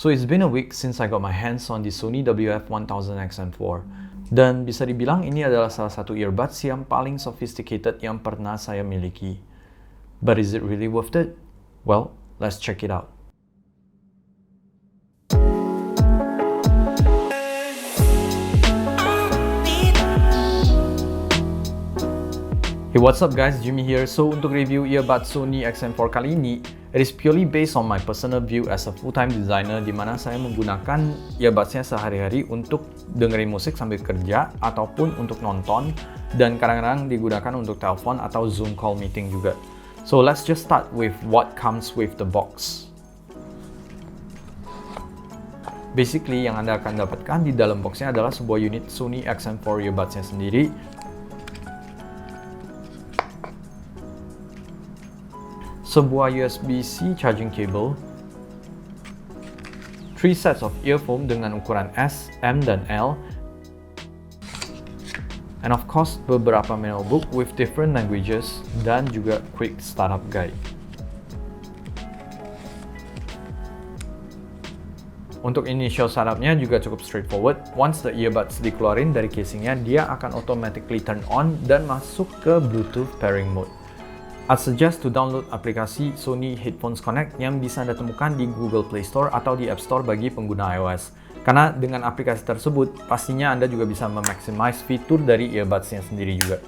So it's been a week since I got my hands on the Sony WF-1000XM4. Dan bisa dibilang ini adalah salah satu earbuds yang paling sophisticated yang pernah saya miliki. But is it really worth it? Well, let's check it out. Hey, what's up guys, Jimmy here. So untuk review earbuds Sony XM4 kali ini, it is purely based on my personal view as a full-time designer, di mana saya menggunakan earbudsnya sehari-hari untuk dengerin musik sambil kerja ataupun untuk nonton, dan kadang-kadang digunakan untuk telepon atau Zoom call meeting juga. So let's just start with what comes with the box. Basically, yang Anda akan dapatkan di dalam boxnya adalah sebuah unit Sony XM4 earbudsnya sendiri, sebuah USB-C charging cable, 3 sets of earphone dengan ukuran S, M, dan L, and of course beberapa manual book with different languages, dan juga quick startup guide. Untuk initial startupnya juga cukup straightforward. Once the earbuds dikeluarin dari casingnya, dia akan automatically turn on dan masuk ke Bluetooth pairing mode. I suggest to download aplikasi Sony Headphones Connect yang bisa Anda temukan di Google Play Store atau di App Store bagi pengguna iOS. Karena dengan aplikasi tersebut, pastinya Anda juga bisa memaximize fitur dari earbuds-nya sendiri juga.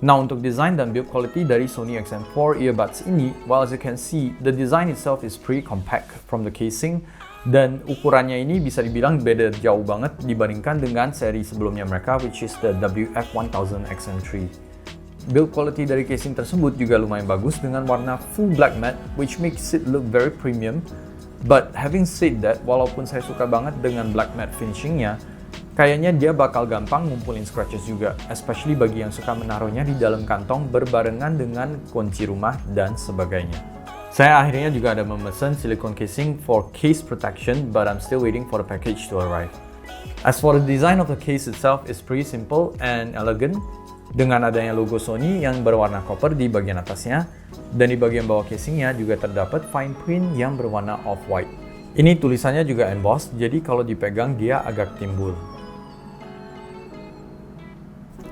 Nah, untuk desain dan build quality dari Sony XM4 earbuds ini, well, as you can see, the design itself is pretty compact from the casing, dan ukurannya ini bisa dibilang beda jauh banget dibandingkan dengan seri sebelumnya mereka, which is the WF-1000XM3. Build quality dari casing tersebut juga lumayan bagus dengan warna full black matte, which makes it look very premium. But having said that, walaupun saya suka banget dengan black matte finishingnya, kayaknya dia bakal gampang ngumpulin scratches juga, especially bagi yang suka menaruhnya di dalam kantong berbarengan dengan kunci rumah dan sebagainya. Saya akhirnya juga ada memesan silicone casing for case protection, but I'm still waiting for the package to arrive. As for the design of the case itself, is pretty simple and elegant, dengan adanya logo Sony yang berwarna copper di bagian atasnya, dan di bagian bawah casingnya juga terdapat fine print yang berwarna off-white. Ini tulisannya juga embossed, jadi kalau dipegang dia agak timbul.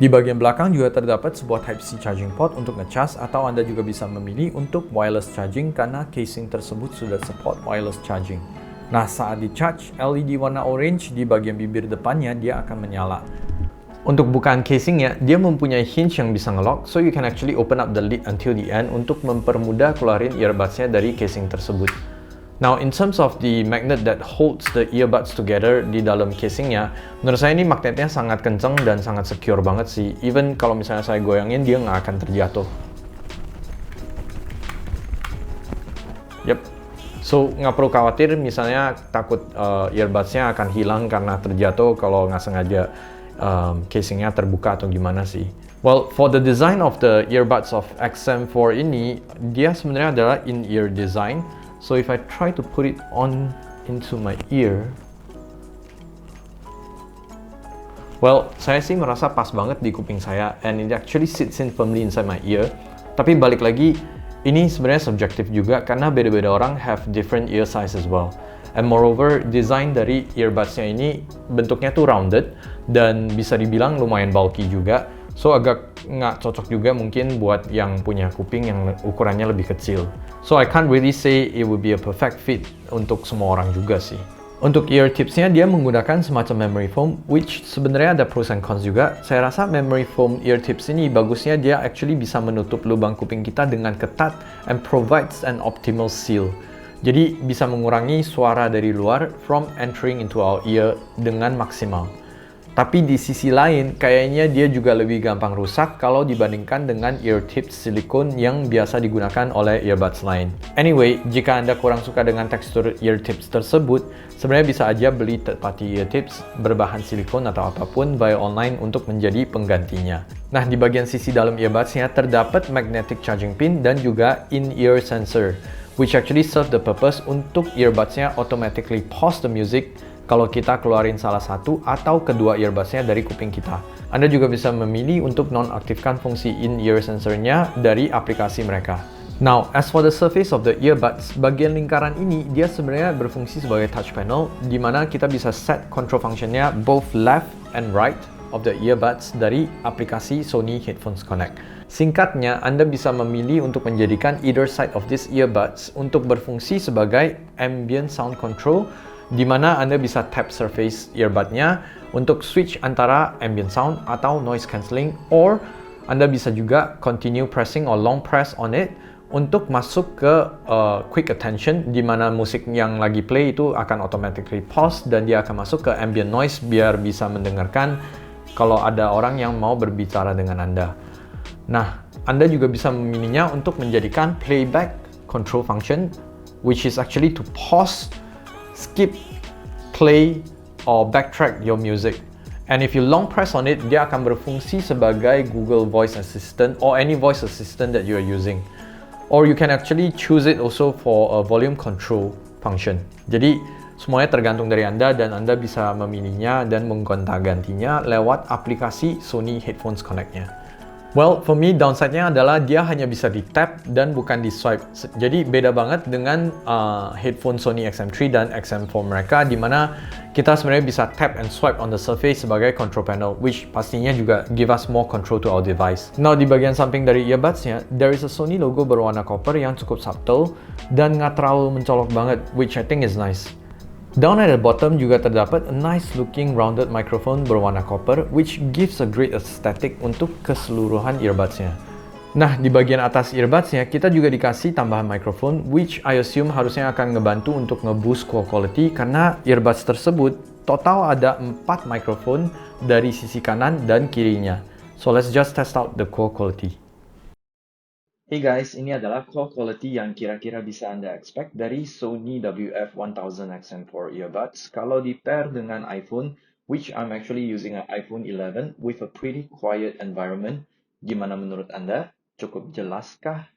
Di bagian belakang juga terdapat sebuah Type-C charging port untuk ngecas, atau Anda juga bisa memilih untuk wireless charging karena casing tersebut sudah support wireless charging. Nah, saat di-charge, LED warna orange di bagian bibir depannya dia akan menyala. Untuk bukaan casingnya, dia mempunyai hinge yang bisa ngelock, so you can actually open up the lid until the end untuk mempermudah keluarin earbudsnya dari casing tersebut. Now, in terms of the magnet that holds the earbuds together di dalam casingnya, menurut saya ini magnetnya sangat kenceng dan sangat secure banget sih. Even kalau misalnya saya goyangin, dia nggak akan terjatuh. Yep. So, nggak perlu khawatir misalnya takut earbudsnya akan hilang karena terjatuh kalau nggak sengaja casingnya terbuka atau gimana sih. Well, for the design of the earbuds of XM4 ini, dia sebenarnya adalah in-ear design. So if I try to put it on into my ear, well, saya sih merasa pas banget di kuping saya, and it actually sits in firmly inside my ear. Tapi balik lagi, ini sebenarnya subjektif juga karena beda-beda orang have different ear size as well. And moreover, desain dari earbudsnya ini bentuknya tuh rounded dan bisa dibilang lumayan bulky juga. So agak nggak cocok juga mungkin buat yang punya kuping yang ukurannya lebih kecil. So I can't really say it would be a perfect fit untuk semua orang juga sih. Untuk ear tipsnya dia menggunakan semacam memory foam, which sebenarnya ada pros and cons juga. Saya rasa memory foam ear tips ini bagusnya dia actually bisa menutup lubang kuping kita dengan ketat and provides an optimal seal. Jadi bisa mengurangi suara dari luar from entering into our ear dengan maksimal. Tapi di sisi lain, kayaknya dia juga lebih gampang rusak kalau dibandingkan dengan ear tips silikon yang biasa digunakan oleh earbuds lain. Anyway, jika Anda kurang suka dengan tekstur ear tips tersebut, sebenarnya bisa aja beli third party ear tips berbahan silikon atau apapun via online untuk menjadi penggantinya. Nah, di bagian sisi dalam earbudsnya terdapat magnetic charging pin dan juga in-ear sensor, which actually serve the purpose untuk earbudsnya automatically pause the music kalau kita keluarin salah satu atau kedua earbudsnya dari kuping kita. Anda juga bisa memilih untuk nonaktifkan fungsi in-ear sensornya dari aplikasi mereka. Now, as for the surface of the earbuds, bagian lingkaran ini dia sebenarnya berfungsi sebagai touch panel di mana kita bisa set control functionnya both left and right of the earbuds dari aplikasi Sony Headphones Connect. Singkatnya, Anda bisa memilih untuk menjadikan either side of these earbuds untuk berfungsi sebagai ambient sound control di mana Anda bisa tap surface earbudnya untuk switch antara ambient sound atau noise cancelling, or Anda bisa juga continue pressing or long press on it untuk masuk ke quick attention di mana musik yang lagi play itu akan automatically pause dan dia akan masuk ke ambient noise biar bisa mendengarkan kalau ada orang yang mau berbicara dengan Anda. Nah, Anda juga bisa memilihnya untuk menjadikan playback control function, which is actually to pause, skip, play, or backtrack your music. And if you long press on it, dia akan berfungsi sebagai Google Voice Assistant or any voice assistant that you are using. Or you can actually choose it also for a volume control function. Jadi semuanya tergantung dari Anda dan Anda bisa memilihnya dan menggonta-gantinya lewat aplikasi Sony Headphones Connect-nya. Well, for me downside-nya adalah dia hanya bisa di tap dan bukan di swipe. Jadi beda banget dengan headphone Sony XM3 dan XM4 mereka di mana kita sebenarnya bisa tap and swipe on the surface sebagai control panel, which pastinya juga give us more control to our device. Now, di bagian samping dari earbuds-nya, there is a Sony logo berwarna copper yang cukup subtle dan nggak terlalu mencolok banget, which I think is nice. Down at the bottom juga terdapat a nice looking rounded microphone berwarna copper, which gives a great aesthetic untuk keseluruhan earbuds-nya. Nah, di bagian atas earbuds-nya kita juga dikasih tambahan microphone, which I assume harusnya akan ngebantu untuk nge-boost call quality karena earbuds tersebut total ada 4 microphone dari sisi kanan dan kirinya. So let's just test out the call quality. Hey guys, ini adalah call quality yang kira-kira bisa Anda expect dari Sony WF-1000XM4 earbuds kalau di pair dengan iPhone, which I'm actually using an iPhone 11 with a pretty quiet environment. Gimana menurut Anda? Cukup jelaskah?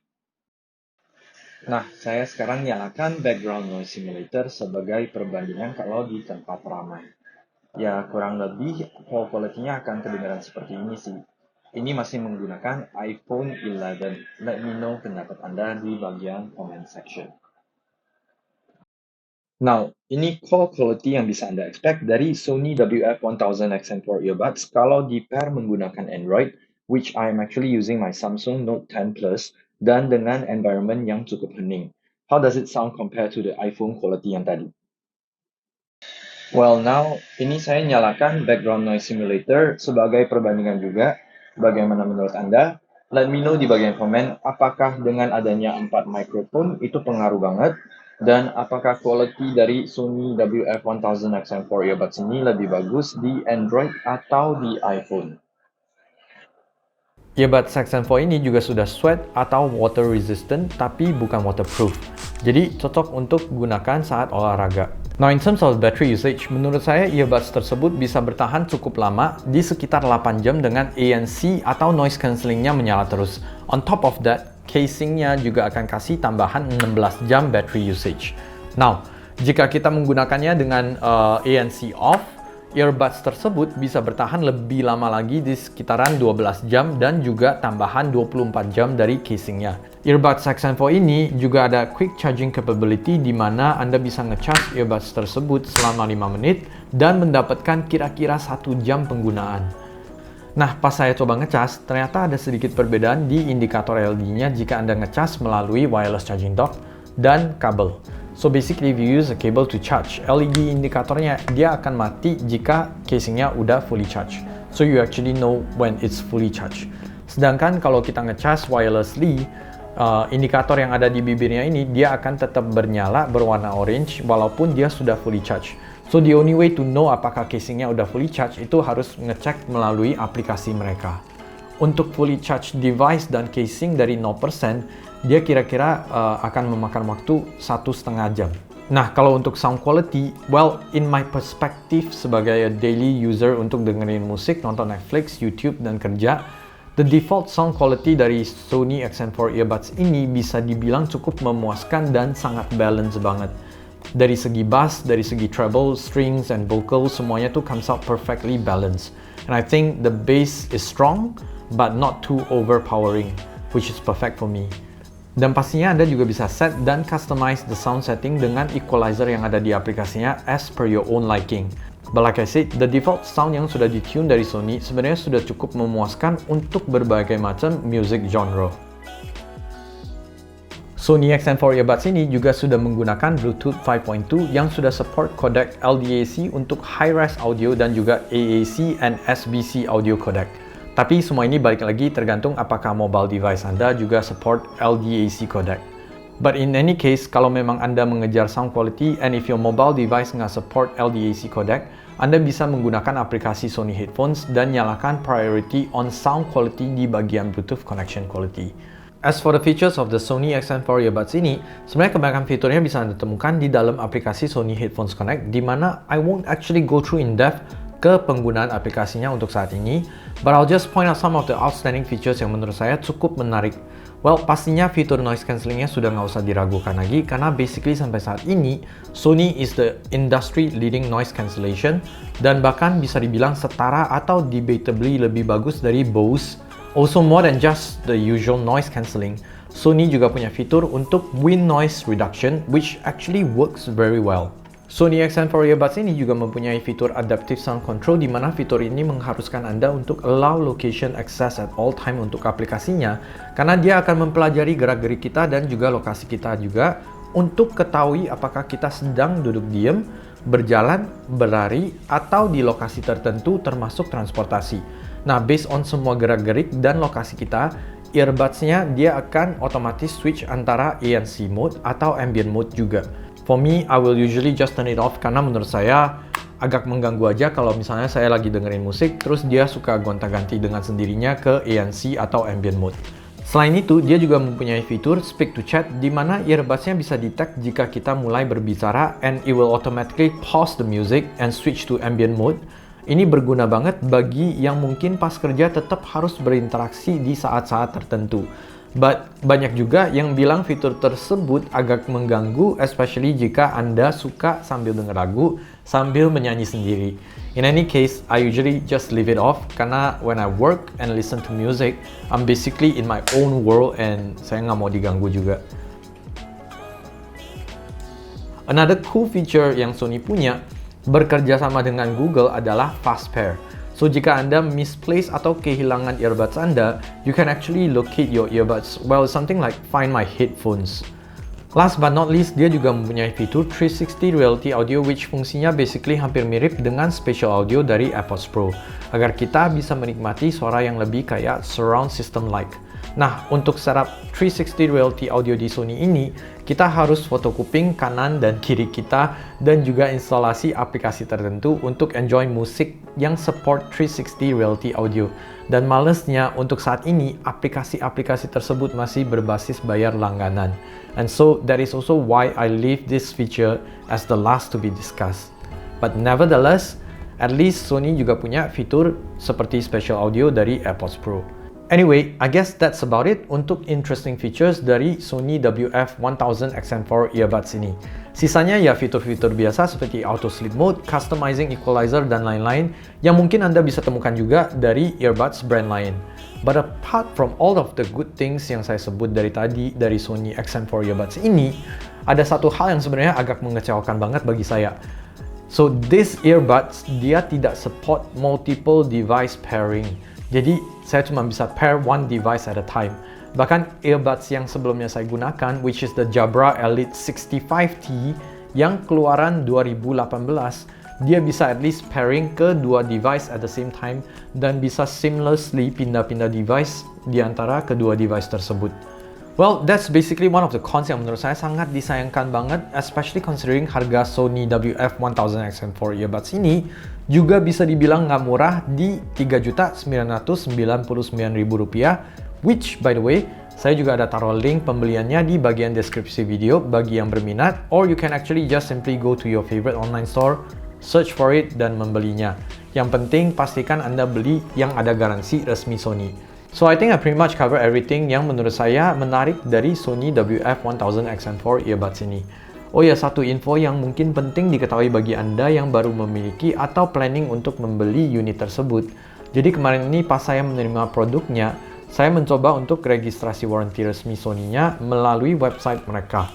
Nah, saya sekarang nyalakan background noise simulator sebagai perbandingan kalau di tempat ramai. Ya, kurang lebih call quality-nya akan kedengaran seperti ini sih. Ini masih menggunakan iPhone 11. Let me know pendapat Anda di bagian comment section. Now, ini call quality yang bisa Anda expect dari Sony WF-1000XM4 earbuds kalau di pair menggunakan Android, which I am actually using my Samsung Note 10 Plus, dan dengan environment yang cukup hening. How does it sound compared to the iPhone quality yang tadi? Well, now, ini saya nyalakan background noise simulator sebagai perbandingan juga. Bagaimana menurut Anda? Let me know di bagian komen apakah dengan adanya 4 microphone itu pengaruh banget dan apakah quality dari Sony WF-1000XM4 earbuds ini lebih bagus di Android atau di iPhone. Earbuds XM4 ini juga sudah sweat atau water resistant tapi bukan waterproof. Jadi cocok untuk gunakan saat olahraga. Now, in terms of battery usage, menurut saya earbuds tersebut bisa bertahan cukup lama di sekitar 8 jam dengan ANC atau noise cancellingnya menyala terus. On top of that, casingnya juga akan kasih tambahan 16 jam battery usage. Now, jika kita menggunakannya dengan ANC off, earbuds tersebut bisa bertahan lebih lama lagi di sekitaran 12 jam dan juga tambahan 24 jam dari casingnya. Earbuds XM4 ini juga ada quick charging capability di mana Anda bisa ngecharge earbuds tersebut selama 5 menit dan mendapatkan kira-kira 1 jam penggunaan. Nah, pas saya coba ngecas, ternyata ada sedikit perbedaan di indikator LED-nya jika Anda ngecas melalui wireless charging dock dan kabel. So basically, if you use a cable to charge, LED indikatornya dia akan mati jika casingnya udah fully charged. So you actually know when it's fully charged. Sedangkan kalau kita ngecas wirelessly, indikator yang ada di bibirnya ini dia akan tetap bernyala berwarna orange walaupun dia sudah fully charged. So the only way to know apakah casingnya udah fully charged itu harus ngecek melalui aplikasi mereka. Untuk fully charged device dan casing dari 0%, dia kira-kira akan memakan waktu 1,5 jam. Nah, kalau untuk sound quality, well, in my perspective sebagai a daily user untuk dengerin musik, nonton Netflix, YouTube, dan kerja, the default sound quality dari Sony XM4 earbuds ini bisa dibilang cukup memuaskan dan sangat balance banget. Dari segi bass, dari segi treble, strings, and vocals, semuanya tuh comes out perfectly balanced. And I think the bass is strong, but not too overpowering, which is perfect for me. Dan pastinya Anda juga bisa set dan customize the sound setting dengan equalizer yang ada di aplikasinya as per your own liking. But like I said, the default sound yang sudah ditune dari Sony sebenarnya sudah cukup memuaskan untuk berbagai macam music genre. Sony XM4 earbuds ini juga sudah menggunakan Bluetooth 5.2 yang sudah support codec LDAC untuk high-res audio dan juga AAC and SBC audio codec. Tapi semua ini balik lagi tergantung apakah mobile device Anda juga support LDAC codec. But in any case, kalau memang Anda mengejar sound quality and if your mobile device nggak support LDAC codec, Anda bisa menggunakan aplikasi Sony Headphones dan nyalakan priority on sound quality di bagian Bluetooth connection quality. As for the features of the Sony XM4 earbuds ini, sebenarnya kebanyakan fiturnya bisa Anda temukan di dalam aplikasi Sony Headphones Connect, di mana I won't actually go through in depth ke penggunaan aplikasinya untuk saat ini, but I'll just point out some of the outstanding features yang menurut saya cukup menarik. Well, pastinya fitur noise cancellingnya sudah nggak usah diragukan lagi, karena basically sampai saat ini, Sony is the industry leading noise cancellation, dan bahkan bisa dibilang setara atau debatably lebih bagus dari Bose. Also more than just the usual noise cancelling, Sony juga punya fitur untuk wind noise reduction, which actually works very well. Sony XM4 earbuds ini juga mempunyai fitur Adaptive Sound Control, di mana fitur ini mengharuskan Anda untuk allow location access at all time untuk aplikasinya, karena dia akan mempelajari gerak-gerik kita dan juga lokasi kita juga untuk ketahui apakah kita sedang duduk diam, berjalan, berlari, atau di lokasi tertentu termasuk transportasi. Nah, based on semua gerak-gerik dan lokasi kita, earbuds-nya dia akan otomatis switch antara ANC mode atau ambient mode juga. For me, I will usually just turn it off karena menurut saya agak mengganggu aja kalau misalnya saya lagi dengerin musik terus dia suka gonta-ganti dengan sendirinya ke ANC atau ambient mode. Selain itu, dia juga mempunyai fitur speak to chat di mana earbuds-nya bisa detect jika kita mulai berbicara and it will automatically pause the music and switch to ambient mode. Ini berguna banget bagi yang mungkin pas kerja tetap harus berinteraksi di saat-saat tertentu. But banyak juga yang bilang fitur tersebut agak mengganggu, especially jika Anda suka sambil denger lagu, sambil menyanyi sendiri. In any case, I usually just leave it off karena when I work and listen to music, I'm basically in my own world and saya nggak mau diganggu juga. Another cool feature yang Sony punya bekerja sama dengan Google adalah Fast Pair. So, jika Anda misplace atau kehilangan earbuds Anda, you can actually locate your earbuds. Well, something like find my headphones. Last but not least, dia juga mempunyai fitur 360 Reality Audio, which fungsinya basically hampir mirip dengan spatial audio dari AirPods Pro, agar kita bisa menikmati suara yang lebih kayak surround system-like. Nah, untuk setup 360 Reality Audio di Sony ini, kita harus foto kuping kanan dan kiri kita dan juga instalasi aplikasi tertentu untuk enjoy musik yang support 360 Reality Audio. Dan malesnya untuk saat ini, aplikasi-aplikasi tersebut masih berbasis bayar langganan. And so, that is also why I leave this feature as the last to be discussed. But nevertheless, at least Sony juga punya fitur seperti spatial audio dari AirPods Pro. Anyway, I guess that's about it untuk interesting features dari Sony WF-1000 XM4 earbuds ini. Sisanya ya fitur-fitur biasa seperti auto sleep mode, customizing equalizer, dan lain-lain yang mungkin Anda bisa temukan juga dari earbuds brand lain. But apart from all of the good things yang saya sebut dari tadi dari Sony XM4 earbuds ini, ada satu hal yang sebenarnya agak mengecewakan banget bagi saya. So, this earbuds, dia tidak support multiple device pairing. Jadi, saya cuma bisa pair one device at a time. Bahkan earbuds yang sebelumnya saya gunakan, which is the Jabra Elite 65T yang keluaran 2018, dia bisa at least pairing ke dua device at the same time dan bisa seamlessly pindah-pindah device di antara kedua device tersebut. Well, that's basically one of the cons yang menurut saya sangat disayangkan banget, especially considering harga Sony WF-1000 XM4 earbuds ini juga bisa dibilang nggak murah di Rp3.999.000, which by the way, saya juga ada taruh link pembeliannya di bagian deskripsi video bagi yang berminat, or you can actually just simply go to your favorite online store, search for it, dan membelinya. Yang penting, pastikan Anda beli yang ada garansi resmi Sony. So, I think I pretty much cover everything yang menurut saya menarik dari Sony WF-1000 XM4 earbuds ini. Oh ya, satu info yang mungkin penting diketahui bagi Anda yang baru memiliki atau planning untuk membeli unit tersebut. Jadi kemarin ini pas saya menerima produknya, saya mencoba untuk registrasi warranty resmi Sony-nya melalui website mereka.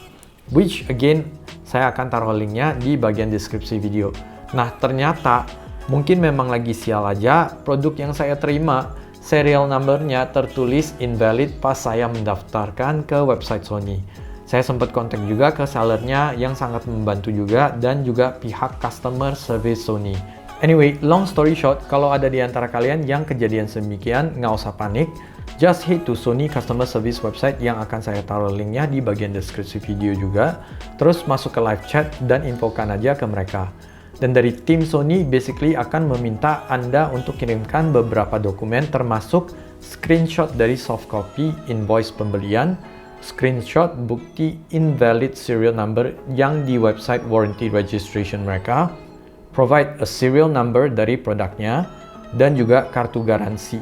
Which again, saya akan taruh linknya di bagian deskripsi video. Nah, ternyata mungkin memang lagi sial aja, produk yang saya terima, serial number-nya tertulis invalid pas saya mendaftarkan ke website Sony. Saya sempat kontak juga ke sellernya yang sangat membantu juga, dan juga pihak customer service Sony. Anyway, long story short, kalau ada di antara kalian yang kejadian sedemikian, nggak usah panik. Just head to Sony Customer Service website yang akan saya taruh linknya di bagian deskripsi video juga. Terus masuk ke live chat dan infokan aja ke mereka. Dan dari tim Sony basically akan meminta Anda untuk kirimkan beberapa dokumen termasuk screenshot dari soft copy invoice pembelian, screenshot bukti invalid serial number yang di website warranty registration mereka, provide a serial number dari produknya, dan juga kartu garansi.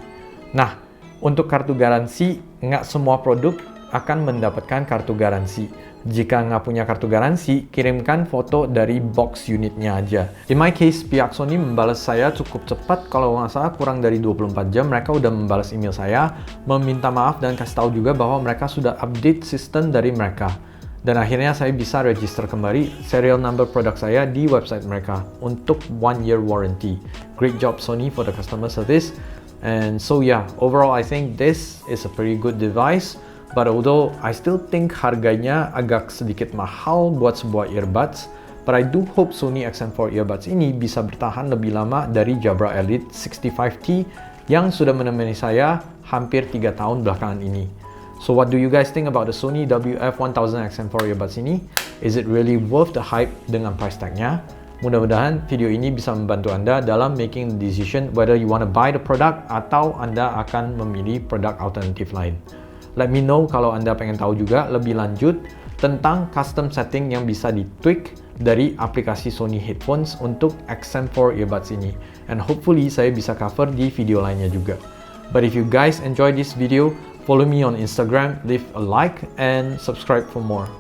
Nah, untuk kartu garansi, nggak semua produk akan mendapatkan kartu garansi. Jika nggak punya kartu garansi, kirimkan foto dari box unitnya aja. In my case, pihak Sony membalas saya cukup cepat, kalau nggak salah kurang dari 24 jam mereka udah membalas email saya, meminta maaf dan kasih tahu juga bahwa mereka sudah update sistem dari mereka. Dan akhirnya saya bisa register kembali serial number produk saya di website mereka untuk 1 year warranty. Great job Sony for the customer service. And so yeah, overall I think this is a pretty good device. But although I still think harganya agak sedikit mahal buat sebuah earbuds, but I do hope Sony XM4 earbuds ini bisa bertahan lebih lama dari Jabra Elite 65T yang sudah menemani saya hampir 3 tahun belakangan ini. So what do you guys think about the Sony WF-1000 XM4 earbuds ini? Is it really worth the hype dengan price tag-nya? Mudah-mudahan video ini bisa membantu Anda dalam making the decision whether you want to buy the product atau Anda akan memilih produk alternatif lain. Let me know kalau Anda pengen tahu juga lebih lanjut tentang custom setting yang bisa di-tweak dari aplikasi Sony Headphones untuk XM4 earbuds ini. And hopefully saya bisa cover di video lainnya juga. But if you guys enjoy this video, follow me on Instagram, leave a like, and subscribe for more.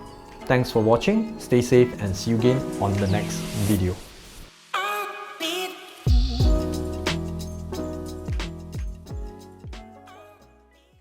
Thanks for watching, stay safe, and see you again on the next video.